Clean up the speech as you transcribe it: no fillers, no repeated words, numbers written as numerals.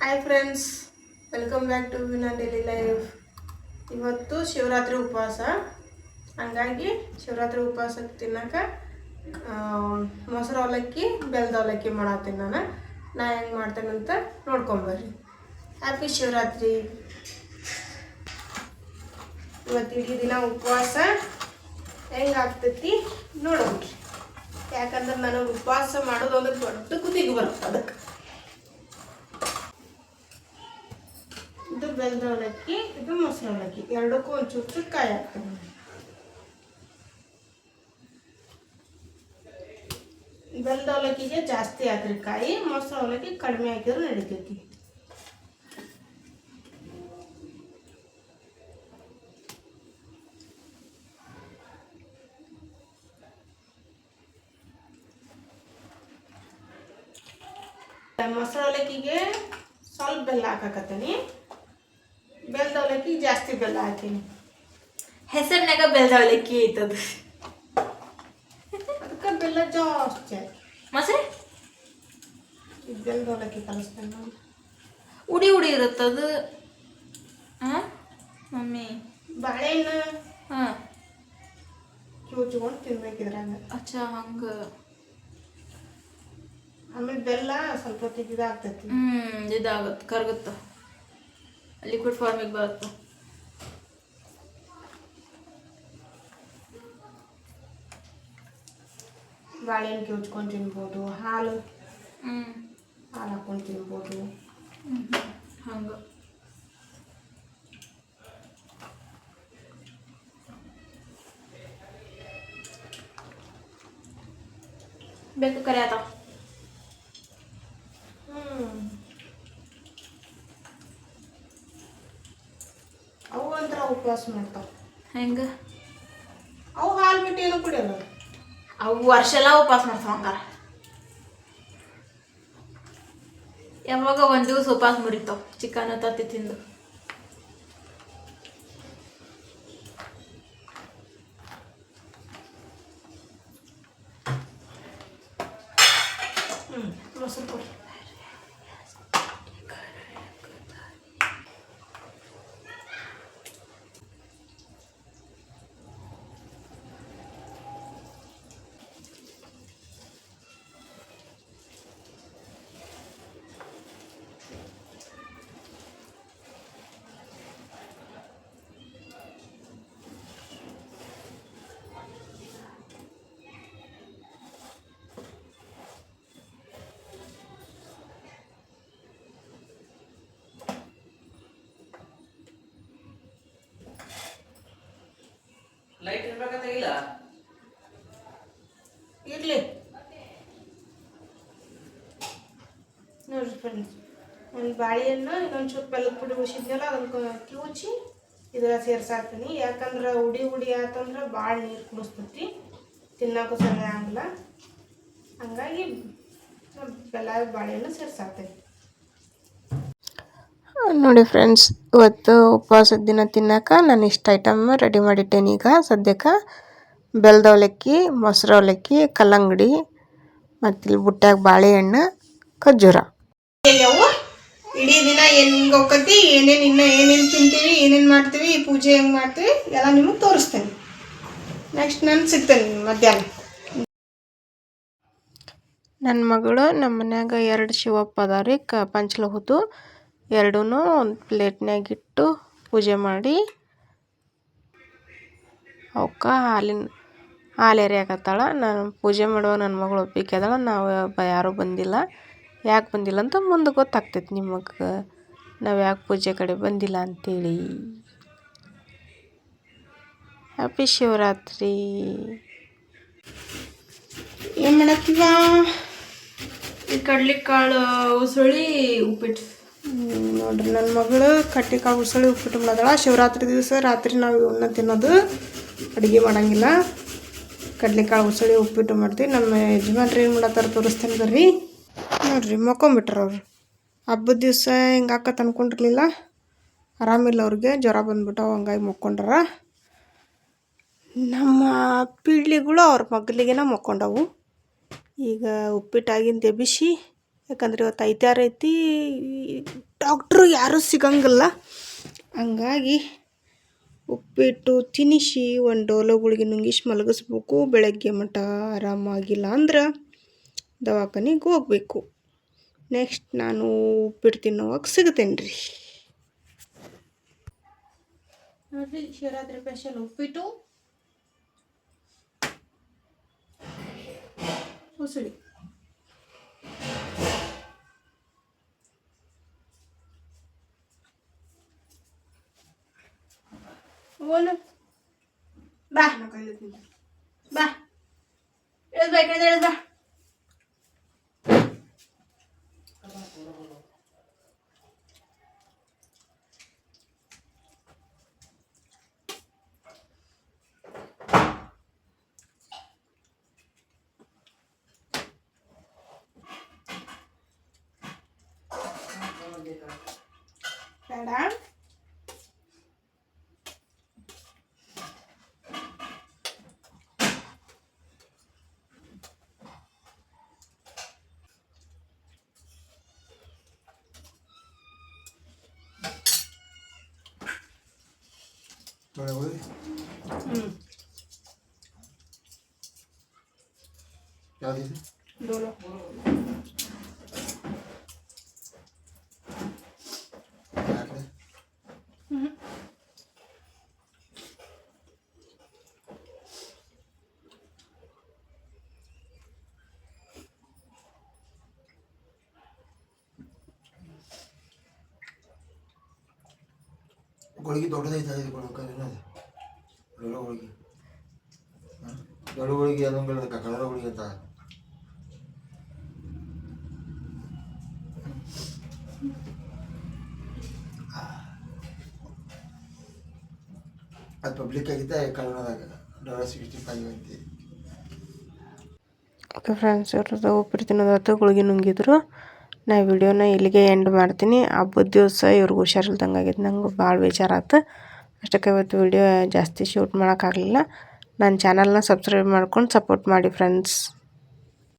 Hi friends, welcome back to Vina daily life. ಇವತ್ತು ಶಿವರಾತ್ರಿ ಉಪವಾಸ. ಹಂಗಾಗಿ ಶಿವರಾತ್ರಿ ಉಪವಾಸಕ್ಕೆ ತಿನ್ನಕ್ಕೆ ಮೊಸರು ಅವಲಕ್ಕಿ ಬೆಲ್ಲದ ಅವಲಕ್ಕಿ ಮಾಡತ್ತೀನಿ. ನಾ ಹೆಂಗೆ ಮಾಡ್ತೇನಂತ ನೋಡ್ಕೊಂಬರ್ರಿ. ಹ್ಯಾಪಿ ಶಿವರಾತ್ರಿ. ಇವತ್ತು ಇಡೀ ದಿನ ಉಪವಾಸ ಹೆಂಗೆ ಆಗ್ತೈತಿ ನೋಡೋಣ್ರಿ. ಯಾಕಂದ್ರೆ ನನಗೆ ಉಪವಾಸ ಮಾಡೋದು ಅಂದ್ರೆ ದೊಡ್ಡ ಕುದಿಗೆ ಬರುತ್ತೆ. ಅದಕ್ಕೆ ಇದು ಬೆಲ್ಲದ ಅವಲಕ್ಕಿ, ಇದು ಮೊಸರು ಅವಲಕ್ಕಿ, ಎರಡಕ್ಕೂ ಒಂಚೂರು ಕಾಯಿ ಹಾಕ್ತೀನಿ. ಬೆಲ್ಲದ ಅವಲಕ್ಕಿಗೆ ಜಾಸ್ತಿ ಹಾಕ್ರಿ ಕಾಯಿ, ಮೊಸರು ಅವಲಕ್ಕಿ ಕಡಿಮೆ ಹಾಕಿದ್ರೆ ನಡಿತೈತಿ. ಮೊಸರು ಅವಲಕ್ಕಿಗೆ ಸ್ವಲ್ಪ ಬೆಲ್ಲ ಹಾಕಕತ್ತೀನಿ, ಬೆಲ್ಲದ ಅವಲಕ್ಕಿಗೆ ಜಾಸ್ತಿ ಬೆಲ್ಲ ಹಾಕೀನಿ. ಹೆಸರಿನಾಗ ಬೆಲ್ಲದ ಅವಲಕ್ಕಿ ಐತದು, ಅದಕ್ಕೆ ಬೆಲ್ಲ ಜಾಸ್ತಿ ಹಾಕಿ. ಮೊಸರು ಇದು ಬೆಲ್ಲದ ಅವಲಕ್ಕಿ ಕಲಿಸ್ತೇನೆ ನಾನು. ಉಡಿ ಉಡಿ ಇರುತ್ತದು. ಹಾಂ ಮಮ್ಮಿ, ಬಾಳೆಹಣ್ಣು ಹಾಂ ಕಿವುಚ್ಕೊಂಡು ತಿನ್ಬೇಕಿದ್ರಾಗ. ಅಚ್ಚಾ ಹಂಗೆ. ಆಮೇಲೆ ಬೆಲ್ಲ ಸ್ವಲ್ಪ ಹೊತ್ತಿಗೆ ಇದಾಗ್ತೈತಿ. ಇದಾಗುತ್ತೆ, ಕರಗುತ್ತೆ, ಲಿಕ್ವಿಡ್ ಫಾರ್ಮಿಗೆ ಬರುತ್ತೆ. ಬಾಳೆಹಣ್ಣು ಕಿವುಚ್ಕೊಂಡು ತಿನ್ಬೋದು, ಹಾಲು ಹಾಲು ಹಾಕ್ಕೊಂಡು ತಿನ್ಬೋದು. ಹಂಗೆ ಬೇಕು ಕರೆ ಆತ. ಅವು ಒಂಥರ ಉಪವಾಸ ಮಾಡ್ತಾವ. ಹೆಂಗೆ? ಅವು ಹಾಲು ಬಿಟ್ಟು ಏನು ಕುಡಿಯಲ್ಲ. ಅವು ವರ್ಷ ಎಲ್ಲ ಉಪವಾಸ ಮಾಡ್ತಾವ ಹಂಗಾರ. ಯಾವಾಗ ಒಂದು ದಿವಸ ಉಪವಾಸ ಮುರಿತಾವ ಚಿಕನ್ ತತ್ತಿ ತಿಂದು. ಮೊಸರು ಕೊಡಿ. ಲೈಟ್ ಇರ್ಬೇಕಂತ ಇಲ್ಲ ಇರಲಿ ನೋಡ್ರಿ ಫ್ರೆಂಡ್ಸ್, ಒಂದು ಬಾಳೆಹಣ್ಣು ಇನ್ನೊಂದು ಚೂರು ಬೆಲ್ಲದ ಪುಡಿ ಉಳಿಸಿದ್ನಲ್ಲ ಅದನ್ನು ಕಿವುಚಿ ಇದ್ರಾಗ ಸೇರ್ಸಾಕ್ತೀನಿ. ಯಾಕಂದ್ರೆ ಉಡಿ ಉಡಿ ಆತಂದ್ರೆ ಭಾಳ ನೀರು ಕುಡಿಸ್ತೈತಿ, ತಿನ್ನೋಕ್ಕೂ ಸರಿ ಆಗಲ್ಲ. ಹಂಗಾಗಿ ಬೆಲ್ಲ ಬಾಳೆಹಣ್ಣು ಸೇರ್ಸಾಕ್ತೀನಿ. ನೋಡಿ ಫ್ರೆಂಡ್ಸ್, ಇವತ್ತು ಉಪವಾಸದ ದಿನ ತಿನ್ನೋಕೆ ನಾನು ಇಷ್ಟು ಐಟಮ್ ರೆಡಿ ಮಾಡಿಟ್ಟೇನೆ. ಈಗ ಸದ್ಯಕ್ಕೆ ಬೆಲ್ಲದ ಅವಲಕ್ಕಿ, ಮೊಸರು ಅವಲಕ್ಕಿ, ಕಲ್ಲಂಗಡಿ, ಮತ್ತು ಇಲ್ಲಿ ಬುಟ್ಟ್ಯಾಗ ಬಾಳೆಹಣ್ಣು, ಖರ್ಜೂರ. ಅವು ಇಡೀ ದಿನ ಹೆಂಗೆ ಹೋಗ್ತಿ, ಏನೇನು ತಿಂತೀವಿ, ಏನೇನು ಮಾಡ್ತೀವಿ, ಪೂಜೆ ಹೆಂಗೆ ಮಾಡ್ತೀವಿ ಎಲ್ಲ ನಿಮಗೆ ತೋರಿಸ್ತೇನೆ. ನೆಕ್ಸ್ಟ್ ನಾನು ಸಿಗ್ತೇನೆ ಮಧ್ಯಾಹ್ನ. ನನ್ನ ಮಗಳು ನಮ್ಮ ಮನ್ಯಾಗ 2 ಶಿವಪ್ಪ ಅದಾವ್ರಿ, ಪಂಚಲೋಹದ್ದು. ಎರಡೂ ಒಂದು ಪ್ಲೇಟ್ನಾಗಿಟ್ಟು ಪೂಜೆ ಮಾಡಿ ಅವಕ್ಕೆ ಹಾಲು ಎರೆಯಾಕತ್ತಾಳ. ನಾನು ಪೂಜೆ ಮಾಡುವಾಗ ನನ್ನ ಮಗಳು ಒಪ್ಪಿಗೆ ಅದಾಳ. ನಾವು ಯಾರೂ ಬಂದಿಲ್ಲ. ಯಾಕೆ ಬಂದಿಲ್ಲ ಅಂತ ಮುಂದೆ ಗೊತ್ತಾಗ್ತೈತಿ ನಿಮಗೆ, ನಾವು ಯಾಕೆ ಪೂಜೆ ಕಡೆ ಬಂದಿಲ್ಲ ಅಂಥೇಳಿ. ಹ್ಯಾಪಿ ಶಿವರಾತ್ರಿ. ಏನು ಮಾಡತ್ತೀವ? ಈ ಕಡ್ಲಿಕಾಳು ಉಸುಳಿ ಉಪ್ಪಿಟ್ಟು ನೋಡ್ರಿ, ನನ್ನ ಮಗಳು ಕಟ್ಟಿಕಾಳು ಉಸಳಿ ಉಪ್ಪಿಟ್ಟು ಮಾಡೋದಳ. ಶಿವರಾತ್ರಿ ದಿವಸ ರಾತ್ರಿ ನಾವು ಇವನ್ನ ತಿನ್ನೋದು, ಅಡುಗೆ ಮಾಡೋಂಗಿಲ್ಲ. ಕಡ್ಲೆಕಾಳು ಉಸಳಿ ಉಪ್ಪಿಟ್ಟು ಮಾಡ್ತೀವಿ. ನಮ್ಮ ಯಜಮಾನ್ರು ಏನು ಮಾಡತ್ತಾರ ತೋರಿಸ್ತೇನೆ ಬರ್ರಿ. ನೋಡ್ರಿ, ಮಕ್ಕೊಂಬಿಟ್ರ ಅವ್ರು. ಹಬ್ಬದ ದಿವಸ ಹಿಂಗೆ ಆಕತ್ ಅಂದ್ಕೊಂಡಿರ್ಲಿಲ್ಲ, ಆರಾಮಿಲ್ಲ ಅವ್ರಿಗೆ, ಜ್ವರ ಬಂದ್ಬಿಟ್ಟವು, ಹಂಗಾಗಿ ಮಕ್ಕೊಂಡ್ರ. ನಮ್ಮ ಪೀಳ್ಳಿಗಳು ಅವ್ರ ಮಗ್ಲಿಗೆನ ಮಕ್ಕೊಂಡವು. ಈಗ ಉಪ್ಪಿಟ್ಟಾಗಿಂದ ಎಬ್ಬಿಸಿ, ಯಾಕಂದ್ರೆ ಇವತ್ತು ಐತಾರ ಐತಿ, ಡಾಕ್ಟ್ರು ಯಾರೂ ಸಿಗಂಗಿಲ್ಲ. ಹಂಗಾಗಿ ಉಪ್ಪಿಟ್ಟು ತಿನ್ನಿಸಿ ಒಂದು ಡೋಲೋ ಗುಳಿಗೆ ನುಂಗಿಸಿ ಮಲಗಿಸ್ಬೇಕು. ಬೆಳಗ್ಗೆ ಮಟ ಆರಾಮಾಗಿಲ್ಲ ಅಂದ್ರೆ ದವಾಖಾನಿಗೆ ಹೋಗ್ಬೇಕು. ನೆಕ್ಸ್ಟ್ ನಾನು ಉಪ್ಪಿಟ್ಟು ತಿನ್ನೋವಾಗ ಸಿಗ್ತೇನೆ ರೀ. ನೋಡಿರಿ, ಶಿವರಾತ್ರಿ ಸ್ಪೆಷಲ್ ಉಪ್ಪಿಟ್ಟು ಉಸುಳಿ. ಓನು ಬಾ ಬಾ, ಇಳಿದ್ ಬಾ, ಈ ಕಡೆ ಇಳಿದ್ ಬಾ. ಬೇಡ, ಡೋಲೋ ಗುಳಿಗೆ ದೊಡ್ಡದೈತೆ ದೊಡ್ಡ ಗುಳಿಗೆ ದೊಡ್ಡ ಗುಳಿಗೆ ಅದೊಂದು ಕನ್ನಡ ಗುಳಿಗೆ ಅಂತ ಅದು ಪಬ್ಲಿಕ್ ಆಗಿದ್ದೆ ಕನ್ನಡದಾಗ $65 ಅಂತಿ. ಓಕೆ ಫ್ರೆಂಡ್ಸ್, ಇವ್ರದ್ದು ಉಪ್ಪಿಟ್ಟು ತಿನ್ನೋದಾಯ್ತು, ಗುಳಿಗೆ ನುಂಗಿದ್ರು. ನಾ ವಿಡಿಯೋನ ಇಲ್ಲಿಗೆ ಎಂಡ್ ಮಾಡ್ತೀನಿ. ಹಬ್ಬದ ದಿವಸ ಇವ್ರಿಗೆ ಹುಷಾರಿಲ್ದಂಗೆ ಆಗಿದ್ದು ನಂಗೆ ಭಾಳ ಬೇಜಾರಾಯ್ತು. ಅಷ್ಟಕ್ಕೆ ಇವತ್ತು ವಿಡಿಯೋ ಜಾಸ್ತಿ ಶೂಟ್ ಮಾಡೋಕ್ಕಾಗಲಿಲ್ಲ. ನನ್ನ ಚಾನಲ್ನ ಸಬ್ಸ್ಕ್ರೈಬ್ ಮಾಡ್ಕೊಂಡು ಸಪೋರ್ಟ್ ಮಾಡಿ ಫ್ರೆಂಡ್ಸ್.